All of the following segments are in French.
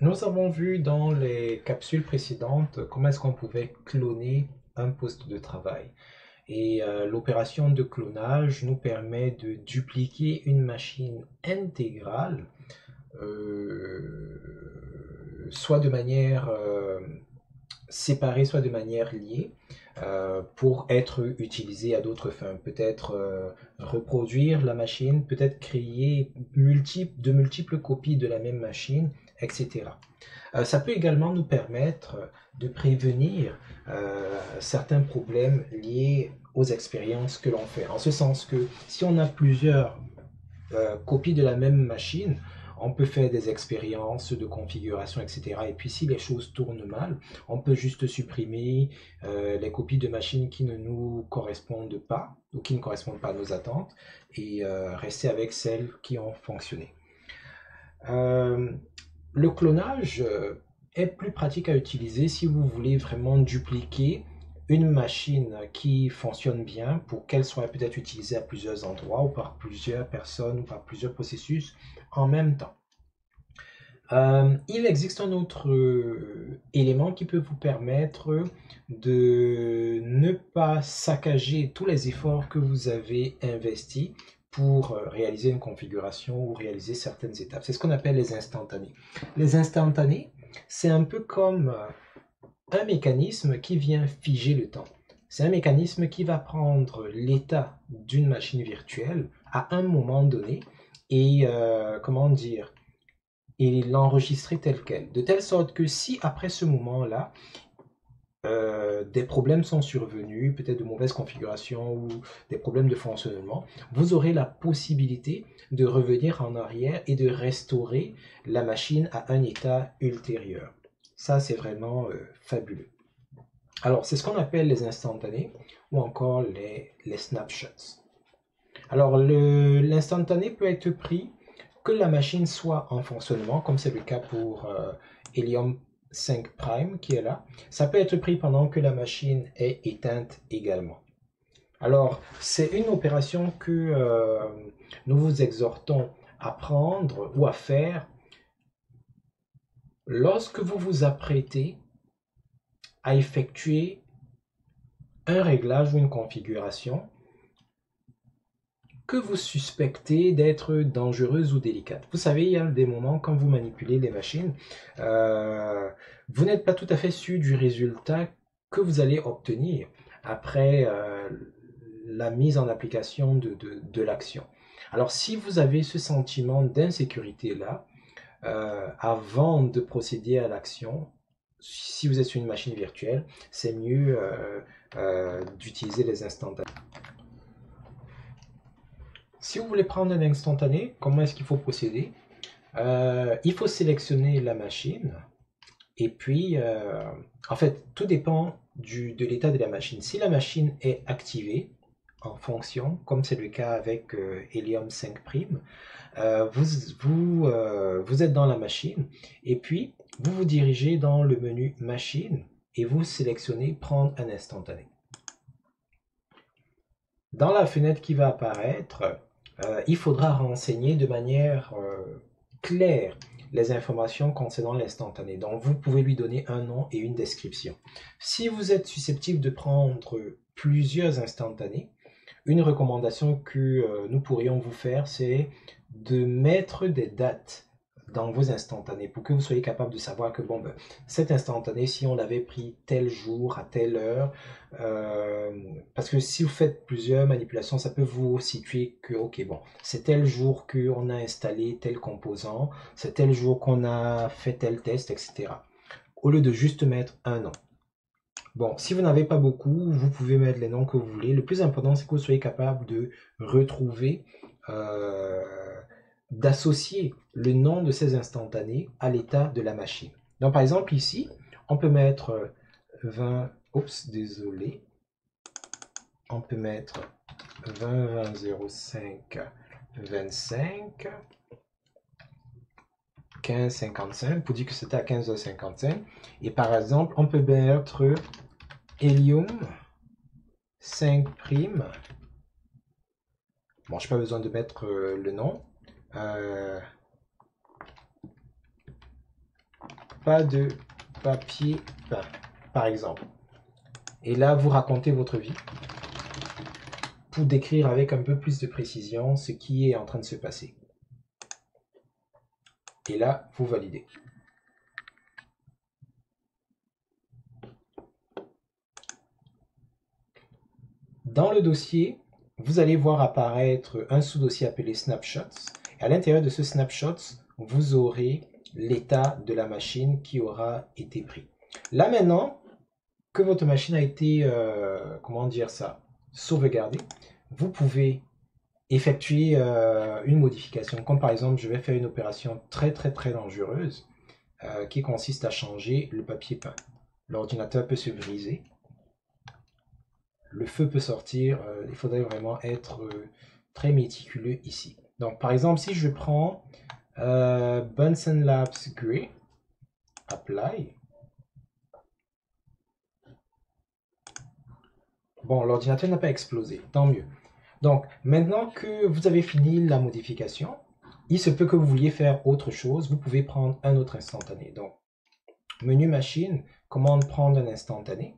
Nous avons vu dans les capsules précédentes comment est-ce qu'on pouvait cloner un poste de travail. Et l'opération de clonage nous permet de dupliquer une machine intégrale, soit de manière séparée, soit de manière liée, pour être utilisée à d'autres fins. Peut-être reproduire la machine, peut-être créer de multiples copies de la même machine, etc. Ça peut également nous permettre de prévenir certains problèmes liés aux expériences que l'on fait. En ce sens que si on a plusieurs copies de la même machine, on peut faire des expériences de configuration, etc. Et puis si les choses tournent mal, on peut juste supprimer les copies de machines qui ne nous correspondent pas ou qui ne correspondent pas à nos attentes et rester avec celles qui ont fonctionné. Euh, le clonage est plus pratique à utiliser si vous voulez vraiment dupliquer une machine qui fonctionne bien pour qu'elle soit peut-être utilisée à plusieurs endroits ou par plusieurs personnes ou par plusieurs processus en même temps. Il existe un autre élément qui peut vous permettre de ne pas saccager tous les efforts que vous avez investis pour réaliser une configuration ou réaliser certaines étapes. C'est ce qu'on appelle les instantanés. Les instantanés, c'est un peu comme un mécanisme qui vient figer le temps. C'est un mécanisme qui va prendre l'état d'une machine virtuelle à un moment donné et, comment dire, et l'enregistrer tel quel. De telle sorte que si après ce moment-là, des problèmes sont survenus, peut-être de mauvaises configurations ou des problèmes de fonctionnement, vous aurez la possibilité de revenir en arrière et de restaurer la machine à un état ultérieur. Ça, c'est vraiment fabuleux. Alors, c'est ce qu'on appelle les instantanés ou encore les snapshots. Alors, l'instantané peut être pris que la machine soit en fonctionnement, comme c'est le cas pour Helium 5 Prime qui est là. Ça peut être pris pendant que la machine est éteinte également. Alors, c'est une opération que nous vous exhortons à prendre ou à faire lorsque vous vous apprêtez à effectuer un réglage ou une configuration que vous suspectez d'être dangereuse ou délicate. Vous savez, il y a des moments quand vous manipulez les machines, euh, vous n'êtes pas tout à fait sûr du résultat que vous allez obtenir après la mise en application de l'action. Alors, si vous avez ce sentiment d'insécurité-là, avant de procéder à l'action, si vous êtes sur une machine virtuelle, c'est mieux d'utiliser les instantanés. Si vous voulez prendre un instantané, comment est-ce qu'il faut procéder? Il faut sélectionner la machine et puis, en fait, tout dépend de l'état de la machine. Si la machine est activée en fonction, comme c'est le cas avec Helium 5 Prime, vous êtes dans la machine et puis vous vous dirigez dans le menu machine et vous sélectionnez prendre un instantané. Dans la fenêtre qui va apparaître, il faudra renseigner de manière claire les informations concernant l'instantané. Donc, vous pouvez lui donner un nom et une description. Si vous êtes susceptible de prendre plusieurs instantanés, une recommandation que nous pourrions vous faire, c'est de mettre des dates dans vos instantanés pour que vous soyez capable de savoir que bon, ben, cet instantané, si on l'avait pris tel jour, à telle heure, euh, parce que si vous faites plusieurs manipulations, ça peut vous situer que, ok, bon, c'est tel jour qu'on a installé tel composant, c'est tel jour qu'on a fait tel test, etc. Au lieu de juste mettre un nom. Bon, si vous n'avez pas beaucoup, vous pouvez mettre les noms que vous voulez. Le plus important, c'est que vous soyez capable de retrouver, euh, d'associer le nom de ces instantanés à l'état de la machine. Donc, par exemple, ici, on peut mettre 20, oups, désolé, on peut mettre 20, 20, 05, 25, 15, 55, pour dire que c'était à 15h55. Et par exemple, on peut mettre Helium 5 prime. Bon, je n'ai pas besoin de mettre le nom. Euh, pas de papier peint, par exemple. Et là, vous racontez votre vie pour décrire avec un peu plus de précision ce qui est en train de se passer. Et là, vous validez. Dans le dossier, vous allez voir apparaître un sous-dossier appelé Snapshots. Et à l'intérieur de ce Snapshots, vous aurez l'état de la machine qui aura été pris. Là maintenant que votre machine a été, comment dire ça, sauvegardée, vous pouvez effectuer une modification. Comme par exemple, je vais faire une opération très dangereuse qui consiste à changer le papier peint. L'ordinateur peut se briser. Le feu peut sortir, il faudrait vraiment être très méticuleux ici. Donc, par exemple, si je prends Bunsen Labs Gray, Apply. Bon, l'ordinateur n'a pas explosé, tant mieux. Donc, maintenant que vous avez fini la modification, il se peut que vous vouliez faire autre chose, vous pouvez prendre un autre instantané. Donc, menu machine, commande prendre un instantané.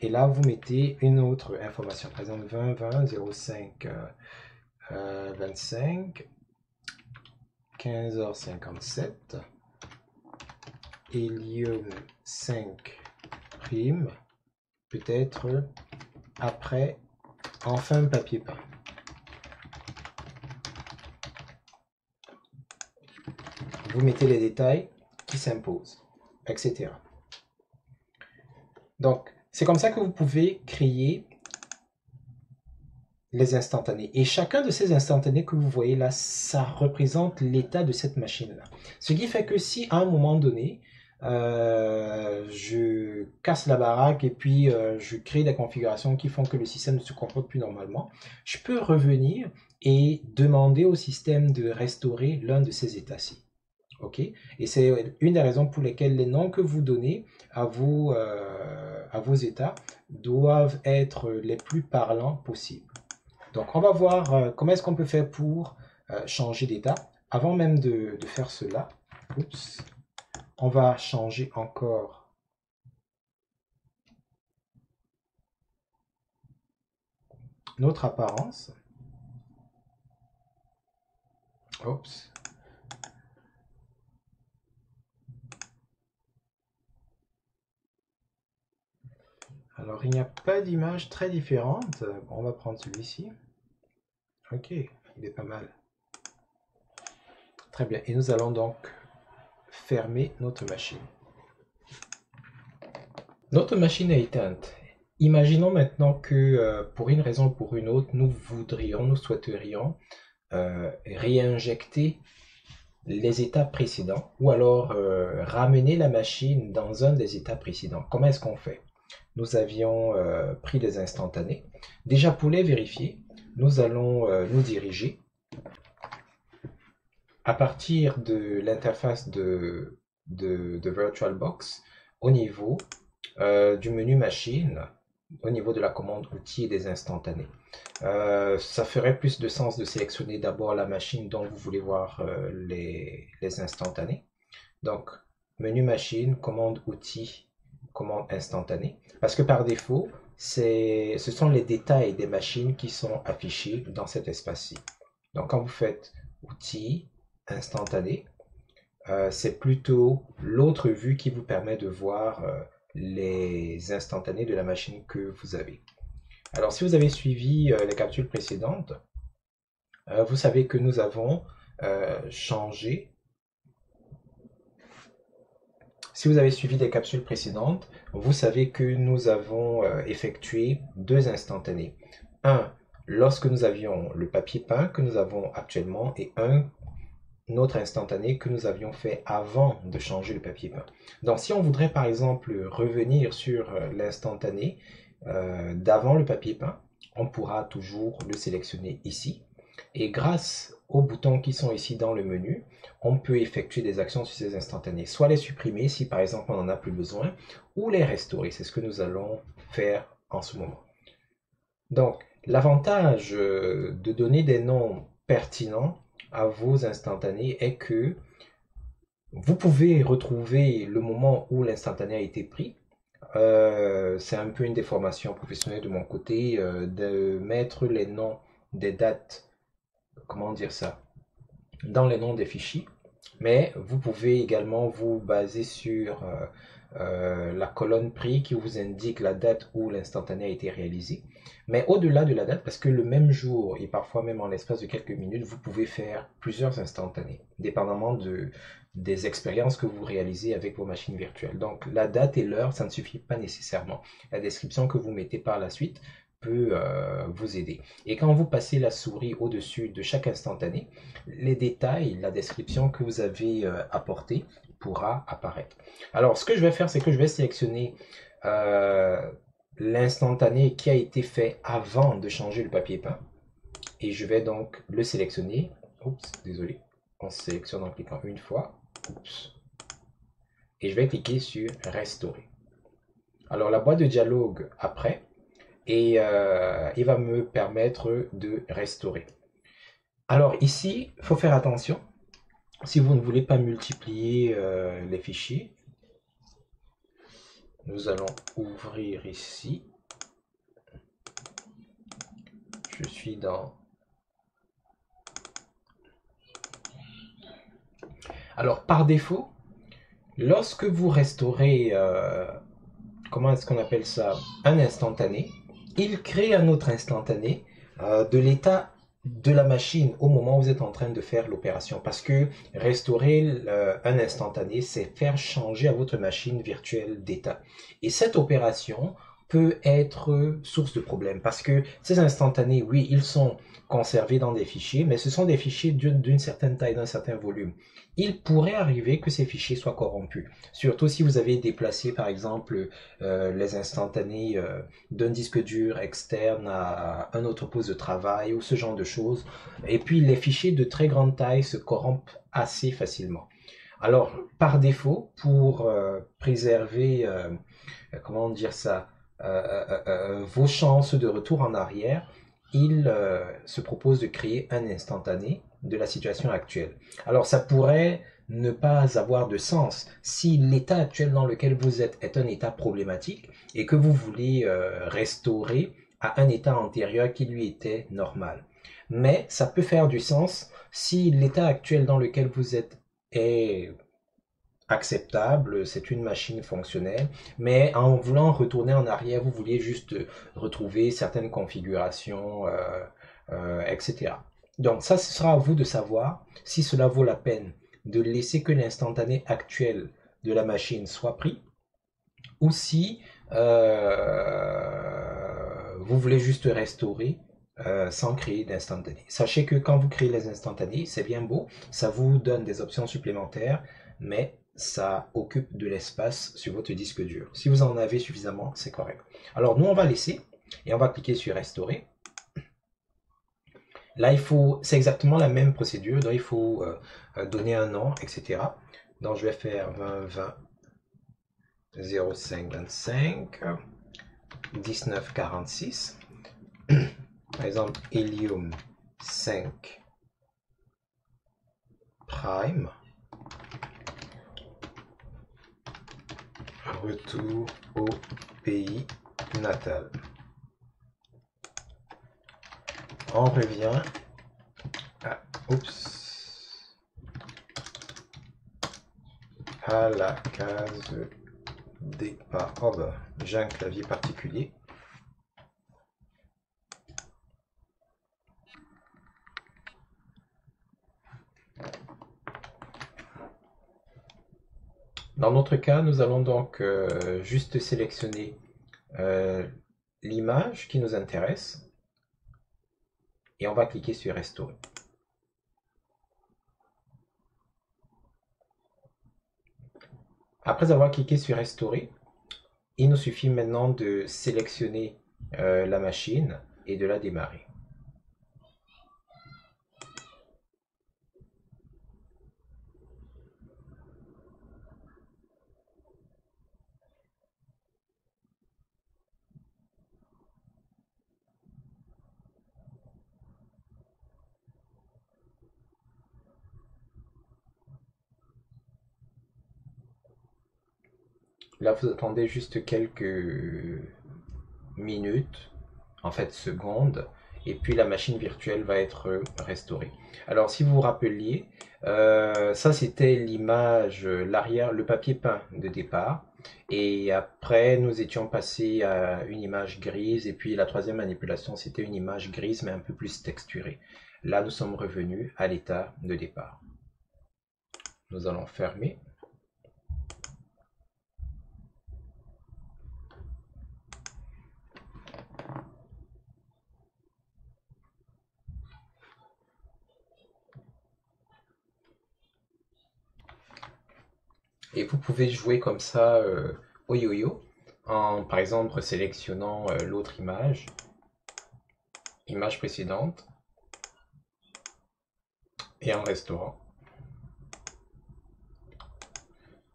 Et là, vous mettez une autre information. Par exemple, 20, 20, 05, 25, 15h57, hélium 5 prime, peut-être après, enfin papier peint. Vous mettez les détails qui s'imposent, etc. Donc, c'est comme ça que vous pouvez créer les instantanés. Et chacun de ces instantanés que vous voyez là, ça représente l'état de cette machine-là. Ce qui fait que si à un moment donné, je casse la baraque et puis je crée des configurations qui font que le système ne se comporte plus normalement, je peux revenir et demander au système de restaurer l'un de ces états-ci. Ok? Et c'est une des raisons pour lesquelles les noms que vous donnez à vos états doivent être les plus parlants possibles. Donc, on va voir comment est-ce qu'on peut faire pour changer d'état. Avant même de faire cela, oups, on va changer encore notre apparence. Oups. Alors, il n'y a pas d'image très différente. On va prendre celui-ci. Ok, il est pas mal. Très bien. Et nous allons donc fermer notre machine. Notre machine est éteinte. Imaginons maintenant que pour une raison ou pour une autre, nous souhaiterions réinjecter les états précédents ou alors ramener la machine dans un des états précédents. Comment est-ce qu'on fait? Nous avions pris des instantanés. Déjà pour les vérifier, nous allons nous diriger à partir de l'interface de VirtualBox au niveau du menu machine, au niveau de la commande outils et des instantanés. Ça ferait plus de sens de sélectionner d'abord la machine dont vous voulez voir les instantanés. Donc, menu machine, commande outils, commande instantanée. Parce que par défaut, ce sont les détails des machines qui sont affichés dans cet espace-ci. Donc, quand vous faites outils, instantané, c'est plutôt l'autre vue qui vous permet de voir les instantanés de la machine que vous avez. Alors, si vous avez suivi les capsules précédentes, vous savez que nous avons changé. Si vous avez suivi les capsules précédentes, vous savez que nous avons effectué deux instantanés. Un, lorsque nous avions le papier peint que nous avons actuellement, et un autre instantané que nous avions fait avant de changer le papier peint. Donc si on voudrait par exemple revenir sur l'instantané d'avant le papier peint, on pourra toujours le sélectionner ici. Et grâce aux boutons qui sont ici dans le menu, on peut effectuer des actions sur ces instantanés. Soit les supprimer si par exemple on n'en a plus besoin, ou les restaurer. C'est ce que nous allons faire en ce moment. Donc l'avantage de donner des noms pertinents à vos instantanés est que Vous pouvez retrouver le moment où l'instantané a été pris. C'est un peu une déformation professionnelle de mon côté de mettre les noms des dates, comment dire ça, dans les noms des fichiers. Mais vous pouvez également vous baser sur la colonne prix qui vous indique la date où l'instantané a été réalisé. Mais au-delà de la date, parce que le même jour et parfois même en l'espace de quelques minutes, vous pouvez faire plusieurs instantanés, dépendamment des expériences que vous réalisez avec vos machines virtuelles. Donc la date et l'heure, ça ne suffit pas nécessairement. La description que vous mettez par la suite peut vous aider. Et quand vous passez la souris au-dessus de chaque instantané, les détails, la description que vous avez apportée pourra apparaître. Alors, ce que je vais faire, c'est que je vais sélectionner euh, l'instantané qui a été fait avant de changer le papier peint. Et je vais donc le sélectionner. Oups, désolé. On sélectionne en cliquant une fois. Oups. Et je vais cliquer sur Restaurer. Alors, la boîte de dialogue après, et il va me permettre de restaurer. Alors ici, il faut faire attention. Si vous ne voulez pas multiplier les fichiers, nous allons ouvrir ici. Je suis dans... Alors par défaut, lorsque vous restaurez, comment est-ce qu'on appelle ça, un instantané, il crée un autre instantané de l'état de la machine au moment où vous êtes en train de faire l'opération. Parce que restaurer un instantané, c'est faire changer à votre machine virtuelle d'état. Et cette opération peut être source de problème parce que ces instantanés, oui, ils sont conservés dans des fichiers, mais ce sont des fichiers d'une certaine taille, d'un certain volume. Il pourrait arriver que ces fichiers soient corrompus, surtout si vous avez déplacé par exemple les instantanés d'un disque dur externe à un autre poste de travail ou ce genre de choses. Et puis les fichiers de très grande taille se corrompent assez facilement. Alors, par défaut, pour préserver, comment dire ça, vos chances de retour en arrière, il se propose de créer un instantané de la situation actuelle. Alors, ça pourrait ne pas avoir de sens si l'état actuel dans lequel vous êtes est un état problématique et que vous voulez restaurer à un état antérieur qui lui était normal. Mais ça peut faire du sens si l'état actuel dans lequel vous êtes est acceptable, c'est une machine fonctionnelle, mais en voulant retourner en arrière, vous vouliez juste retrouver certaines configurations, etc. Donc ça, ce sera à vous de savoir si cela vaut la peine de laisser que l'instantané actuel de la machine soit pris, ou si vous voulez juste restaurer sans créer d'instantané. Sachez que quand vous créez les instantanés, c'est bien beau, ça vous donne des options supplémentaires, mais ça occupe de l'espace sur votre disque dur. Si vous en avez suffisamment, c'est correct. Alors nous, on va laisser et on va cliquer sur Restaurer. Là, c'est exactement la même procédure, donc il faut donner un nom, etc. Donc je vais faire 20, 20, 05, 25, 19, 46. Par exemple, Helium 5 Prime. Retour au pays natal. On revient à la case départ. Oh bah, j'ai un clavier particulier. Dans notre cas, nous allons donc juste sélectionner l'image qui nous intéresse et on va cliquer sur Restaurer. Après avoir cliqué sur Restaurer, il nous suffit maintenant de sélectionner la machine et de la démarrer. Là, vous attendez juste quelques minutes, en fait secondes, et puis la machine virtuelle va être restaurée. Alors, si vous vous rappeliez, ça c'était l'image, l'arrière, le papier peint de départ. Et après, nous étions passés à une image grise, et puis la troisième manipulation, c'était une image grise, mais un peu plus texturée. Là, nous sommes revenus à l'état de départ. Nous allons fermer. Et vous pouvez jouer comme ça au yo-yo, en par exemple sélectionnant l'autre image précédente, et en restaurant.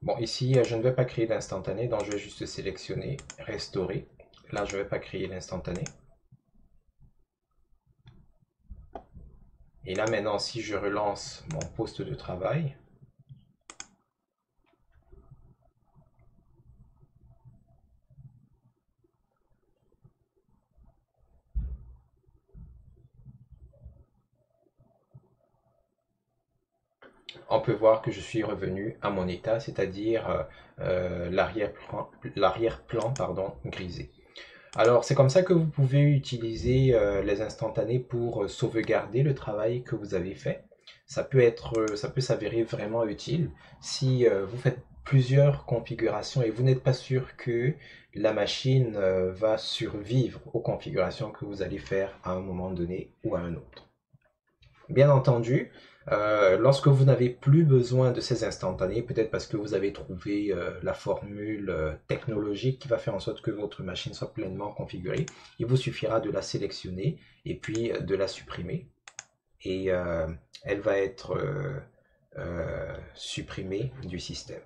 Bon, ici, je ne vais pas créer d'instantané, donc je vais juste sélectionner, restaurer. Là, je ne vais pas créer l'instantané. Et là, maintenant, si je relance mon poste de travail, on peut voir que je suis revenu à mon état, c'est-à-dire l'arrière-plan grisé. Alors, c'est comme ça que vous pouvez utiliser les instantanés pour sauvegarder le travail que vous avez fait. Ça peut s'avérer vraiment utile si vous faites plusieurs configurations et vous n'êtes pas sûr que la machine va survivre aux configurations que vous allez faire à un moment donné ou à un autre. Bien entendu, lorsque vous n'avez plus besoin de ces instantanés, peut-être parce que vous avez trouvé la formule technologique qui va faire en sorte que votre machine soit pleinement configurée, il vous suffira de la sélectionner et puis de la supprimer. Et elle va être supprimée du système.